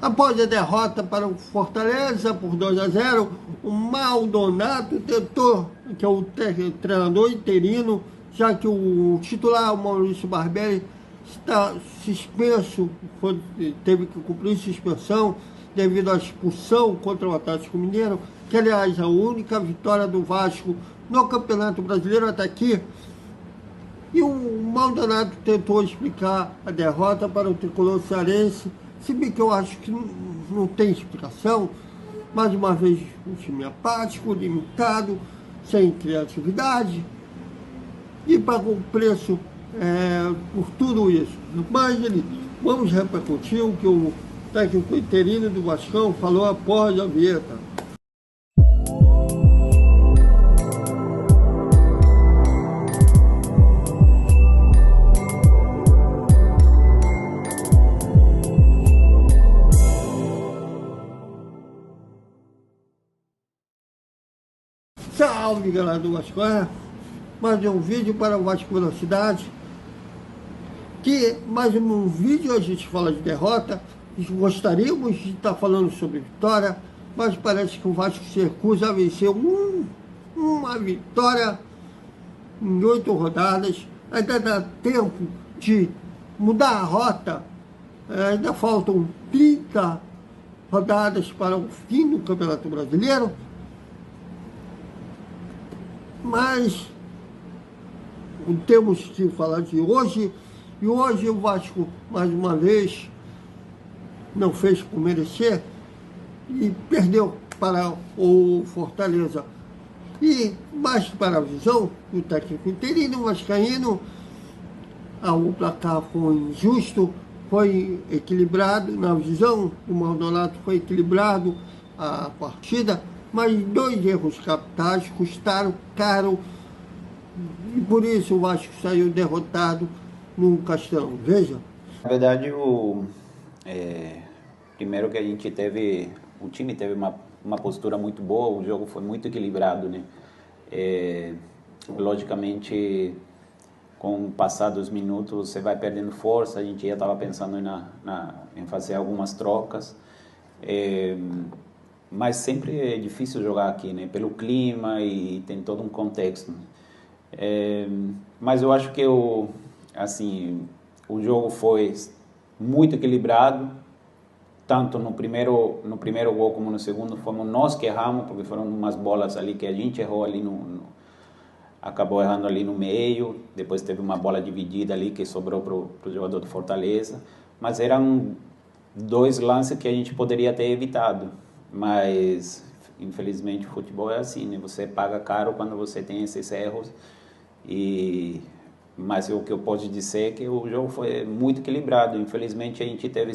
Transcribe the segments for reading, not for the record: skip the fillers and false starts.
Após a derrota para o Fortaleza por 2-0, o Maldonado tentou, que é o treinador interino, já que o titular, o Maurício Barbieri, está suspenso, teve que cumprir suspensão devido à expulsão contra o Atlético Mineiro, que aliás é a única vitória do Vasco no Campeonato Brasileiro até aqui. E o Maldonado tentou explicar a derrota para o tricolor cearense, se bem que eu acho que não tem explicação. Mais uma vez, um time apático, limitado, sem criatividade, e pagou o preço por tudo isso. Mas vamos repercutir o que o técnico interino do Vascão falou após a vinheta. Salve, galera do Vasco! Mais um vídeo para o Vasco Velocidade. Que mais um vídeo a gente fala de derrota. Gostaríamos de estar falando sobre vitória, mas parece que o Vasco se recusa a vencer uma vitória em 8 rodadas. Ainda dá tempo de mudar a rota. Ainda faltam 30 rodadas para o fim do Campeonato Brasileiro. Mas temos que falar de hoje, e hoje o Vasco, mais uma vez, não fez por merecer e perdeu para o Fortaleza. E mais para a visão do técnico interino vascaíno, o placar foi injusto, foi equilibrado, na visão do Maldonado foi equilibrado a partida, mas 2 erros capitais custaram caro, e por isso o Vasco saiu derrotado no Castelão. Veja. Na verdade, primeiro que a gente teve, o time teve uma postura muito boa, o jogo foi muito equilibrado, né? Logicamente, com o passar dos minutos, você vai perdendo força, a gente já estava pensando em fazer algumas trocas. Mas sempre é difícil jogar aqui, né? Pelo clima e tem todo um contexto. Mas eu acho que o jogo foi muito equilibrado, tanto no primeiro gol como no segundo. Fomos nós que erramos, porque foram umas bolas ali que a gente errou ali acabou errando ali no meio. Depois teve uma bola dividida ali que sobrou pro jogador do Fortaleza. Mas eram 2 lances que a gente poderia ter evitado. Mas, infelizmente, o futebol é assim, né? Você paga caro quando você tem esses erros. Mas o que eu posso dizer é que o jogo foi muito equilibrado. Infelizmente, a gente teve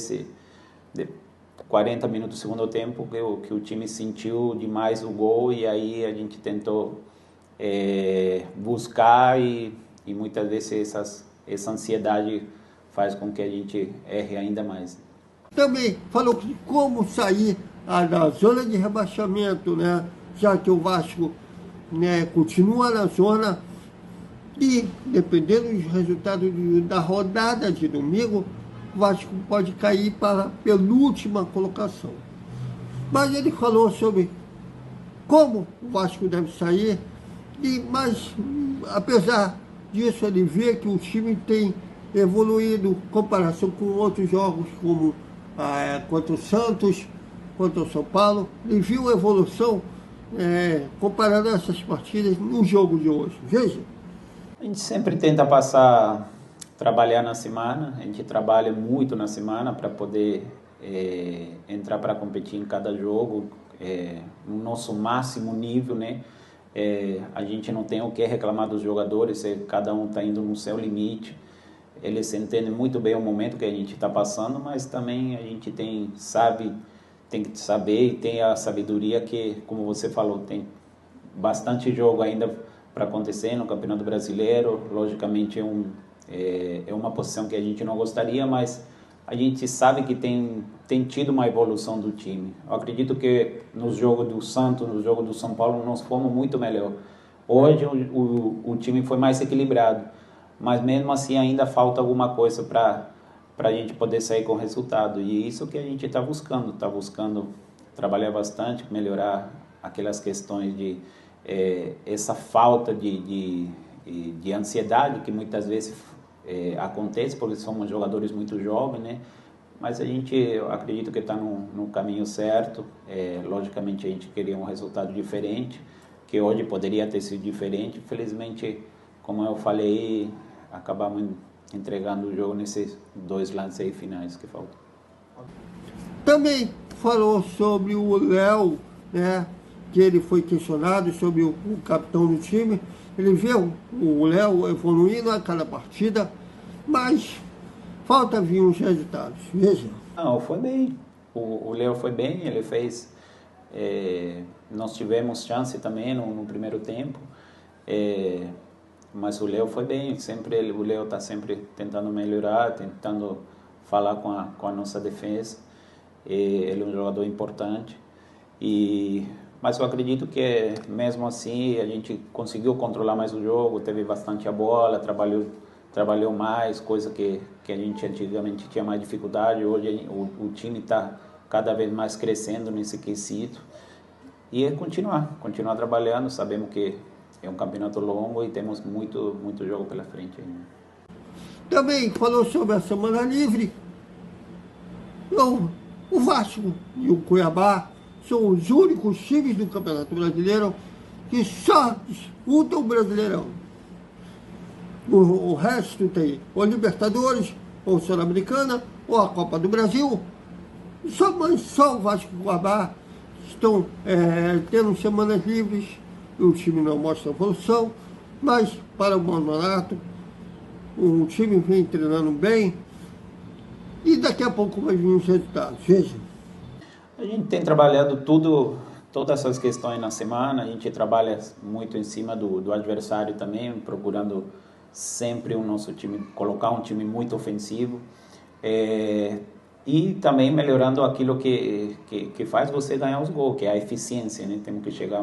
40 minutos do segundo tempo que o time sentiu demais o gol, e aí a gente tentou buscar, e muitas vezes essa ansiedade faz com que a gente erre ainda mais. Também falou que como sair da zona de rebaixamento, né? Já que o Vasco, né, continua na zona, e dependendo dos resultados da rodada de domingo, o Vasco pode cair para a penúltima colocação. Mas ele falou sobre como o Vasco deve sair, mas apesar disso ele vê que o time tem evoluído em comparação com outros jogos, como contra o Santos, contra o São Paulo. Ele viu a evolução comparando essas partidas no jogo de hoje. Veja. A gente sempre tenta trabalhar na semana, a gente trabalha muito na semana para poder entrar para competir em cada jogo no nosso máximo nível, né? A gente não tem o que reclamar dos jogadores, cada um está indo no seu limite. Eles entendem muito bem o momento que a gente está passando, mas também a gente tem que saber e tem a sabedoria que, como você falou, bastante jogo ainda para acontecer no Campeonato Brasileiro. Logicamente é uma posição que a gente não gostaria, mas a gente sabe que tem tido uma evolução do time. Eu acredito que no jogo do Santos, no jogo do São Paulo, nós fomos muito melhor. Hoje o time foi mais equilibrado, mas mesmo assim ainda falta alguma coisa para para a gente poder sair com resultado. E isso que a gente está buscando trabalhar bastante, melhorar aquelas questões de essa falta de ansiedade que muitas vezes acontece, porque somos jogadores muito jovens, né? Mas eu acredito que está no caminho certo. Logicamente a gente queria um resultado diferente, que hoje poderia ter sido diferente. Infelizmente, como eu falei, acabamos entregando o jogo nesses 2 lances aí finais que faltam. Também falou sobre o Léo, né, que ele foi questionado sobre o capitão do time. Ele viu o Léo evoluindo a cada partida, mas falta vir uns resultados. Veja. Não, foi bem. O Léo foi bem, ele fez... nós tivemos chance também no primeiro tempo, mas o Léo foi bem. O Léo está sempre tentando melhorar, tentando falar com a nossa defesa. Ele é um jogador importante, mas eu acredito que mesmo assim a gente conseguiu controlar mais o jogo, teve bastante a bola, trabalhou mais, coisa que a gente antigamente tinha mais dificuldade. Hoje o time está cada vez mais crescendo nesse quesito, e continuar trabalhando. Sabemos que é um campeonato longo e temos muito jogo pela frente ainda. Também falou sobre a semana livre. O Vasco e o Cuiabá são os únicos times do Campeonato Brasileiro que só disputam o Brasileirão. O resto tem ou Libertadores, ou Sul-Americana, ou a Copa do Brasil. Só o Vasco e o Cuiabá estão tendo semanas livres. O time não mostra evolução, mas para o Mononato, o time vem treinando bem. E daqui a pouco vai vir os resultados. Veja. A gente tem trabalhado todas essas questões na semana. A gente trabalha muito em cima do adversário também, procurando sempre o nosso time, colocar um time muito ofensivo. E também melhorando aquilo que faz você ganhar os gols, que é a eficiência, né? Temos que chegar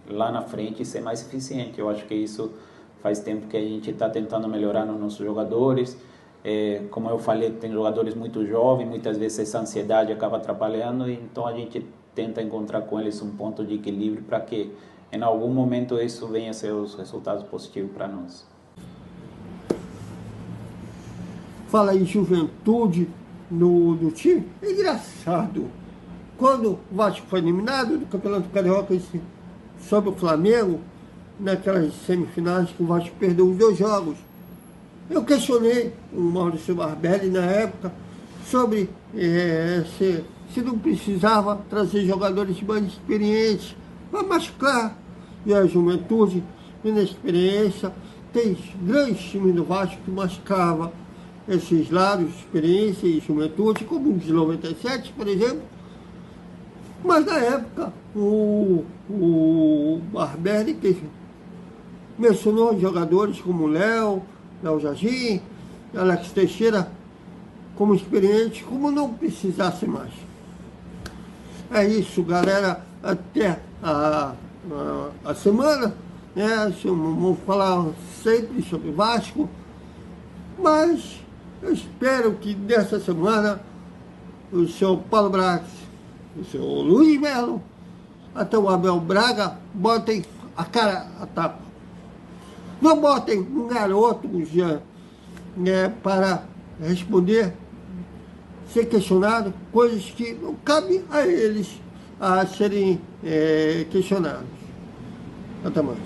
lá na frente e ser mais eficiente. Eu acho que isso faz tempo que a gente está tentando melhorar nos nossos jogadores. Como eu falei, tem jogadores muito jovens, muitas vezes essa ansiedade acaba atrapalhando, então a gente tenta encontrar com eles um ponto de equilíbrio para que em algum momento isso venha a ser os resultados positivos para nós. Fala em juventude no time. É engraçado. Quando o Vasco foi eliminado do Campeonato Carioca sobre o Flamengo, naquelas semifinais que o Vasco perdeu os 2 jogos, eu questionei o Maurício Barbelli na época sobre se não precisava trazer jogadores mais experientes para machucar. E a juventude, inexperiência, tem grandes times do Vasco que machucava esses lados, experiência e juventude, como o de 97, por exemplo. Mas na época, o Barbelli mencionou jogadores como Léo Jardim, Alex Teixeira como experiente, como não precisasse mais. É isso, galera. Até a semana, né? Vamos falar sempre sobre o Vasco, mas eu espero que nessa semana o senhor Paulo Brax, o senhor Luiz Melo, até o Abel Braga botem a cara a tapa. Não botem um garoto já, para responder, ser questionado, coisas que não cabem a eles a serem questionados. Até mais.